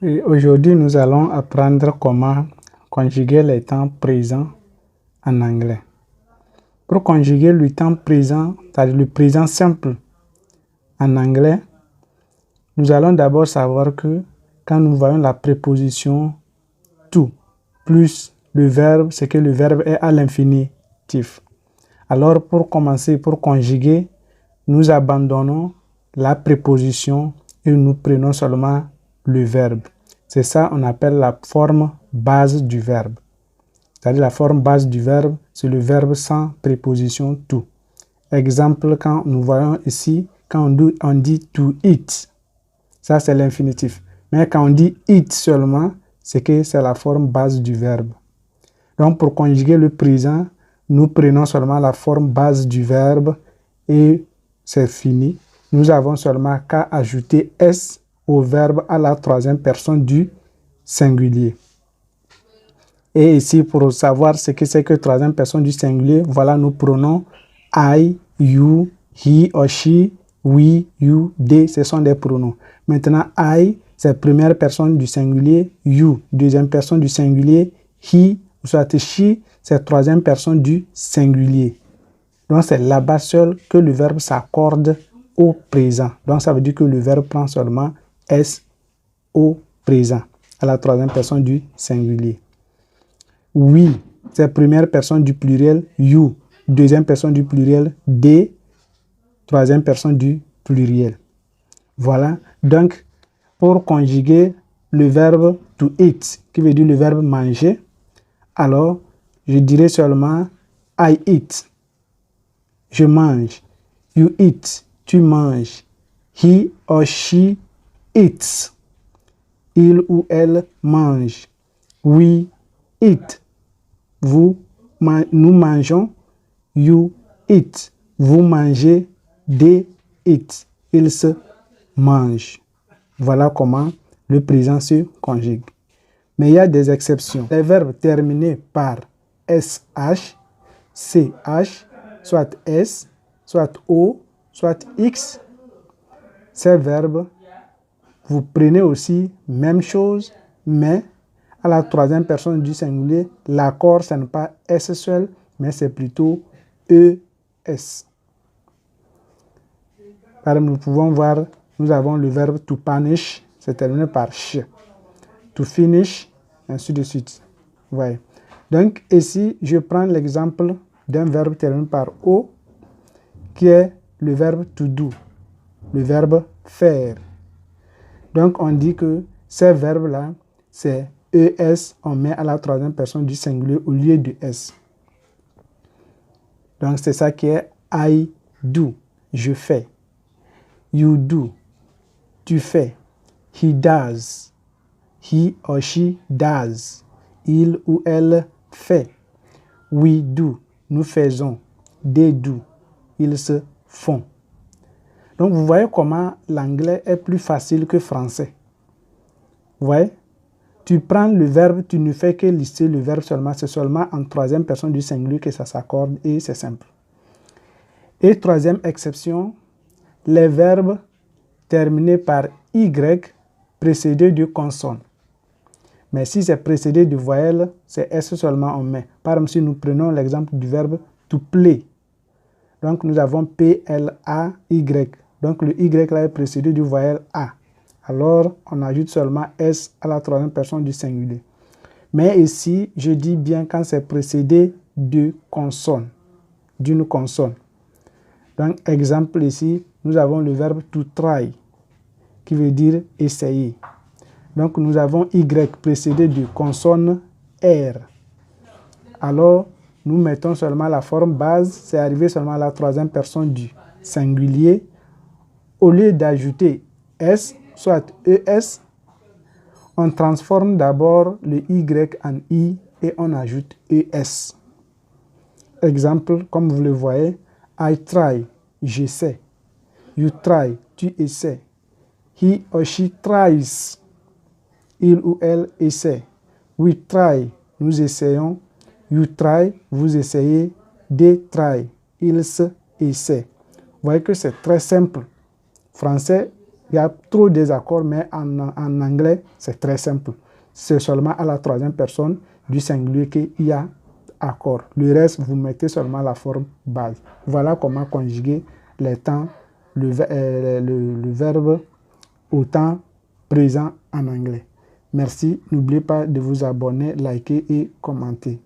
Et aujourd'hui, nous allons apprendre comment conjuguer les temps présents en anglais. Pour conjuguer le temps présent, c'est-à-dire le présent simple en anglais, nous allons d'abord savoir que quand nous voyons la préposition to plus le verbe, c'est que le verbe est à l'infinitif. Alors, pour commencer, pour conjuguer, nous abandonnons la préposition et nous prenons seulement le verbe. C'est ça qu'on appelle la forme base du verbe. C'est-à-dire la forme base du verbe, c'est le verbe sans préposition to. Exemple, quand nous voyons ici, quand on dit to eat, ça c'est l'infinitif. Mais quand on dit eat seulement, c'est que c'est la forme base du verbe. Donc pour conjuguer le présent, nous prenons seulement la forme base du verbe et c'est fini. Nous avons seulement qu'à ajouter S au verbe à la troisième personne du singulier. Et ici, pour savoir ce que c'est que troisième personne du singulier, voilà, nous prenons I, you, he or she, we, you, they, ce sont des pronoms. Maintenant, I, c'est première personne du singulier, you, deuxième personne du singulier, he, ou soit she, c'est troisième personne du singulier. Donc, c'est là-bas seul que le verbe s'accorde au présent. Donc, ça veut dire que le verbe prend seulement S au présent, à la troisième personne du singulier. We, c'est première personne du pluriel, you, deuxième personne du pluriel, they, troisième personne du pluriel. Voilà. Donc, pour conjuguer le verbe to eat, qui veut dire le verbe manger, alors, je dirais seulement I eat. Je mange. You eat. Tu manges. He or she eats. Il ou elle mange. We eat. Nous mangeons. You eat. Vous mangez. They eat. Ils se mangent. Voilà comment le présent se conjugue. Mais il y a des exceptions. Les verbes terminés par SH, CH, soit S, soit O, soit X, ces verbes, vous prenez aussi même chose, mais à la troisième personne du singulier, l'accord, ce n'est pas S seul, mais c'est plutôt ES. Par exemple, nous pouvons voir, nous avons le verbe to punish, c'est terminé par sh. To finish, ainsi de suite. Ouais. Donc ici, je prends l'exemple d'un verbe terminé par O, qui est le verbe to do, le verbe faire. Donc on dit que ces verbes-là, c'est ES, on met à la troisième personne du singulier au lieu de S. Donc c'est ça qui est I do, je fais. You do, tu fais. He does. He or she does. Il ou elle fait. We do. Nous faisons. They do. Ils se font. Donc, vous voyez comment l'anglais est plus facile que français. Vous voyez? Tu prends le verbe, tu ne fais que lister le verbe seulement. C'est seulement en troisième personne du singulier que ça s'accorde et c'est simple. Et troisième exception, les verbes terminés par Y précédés de consonnes. Mais si c'est précédé de voyelle, c'est S seulement on met. Par exemple, si nous prenons l'exemple du verbe to play. Donc, nous avons P-L-A-Y. Donc, le Y là est précédé du voyelle A. Alors, on ajoute seulement S à la troisième personne du singulier. Mais ici, je dis bien quand c'est précédé de consonne, d'une consonne. Donc, exemple ici, nous avons le verbe to try, qui veut dire essayer. Donc, nous avons Y précédé de consonne R. Alors, nous mettons seulement la forme base, c'est arrivé seulement à la troisième personne du singulier. Au lieu d'ajouter S, soit ES, on transforme d'abord le Y en I et on ajoute ES. Exemple, comme vous le voyez, I try, j'essaie. You try, tu essaies. He or she tries. Il ou elle essaie. We try, nous essayons. You try, vous essayez. They try, ils essaient. Vous voyez que c'est très simple. Français, Il y a trop de désaccords, mais en anglais, c'est très simple. C'est seulement à la troisième personne du singulier qu'il y a accord. Le reste, vous mettez seulement la forme base. Voilà comment conjuguer les temps, le verbe au temps présent en anglais. Merci. N'oubliez pas de vous abonner, liker et commenter.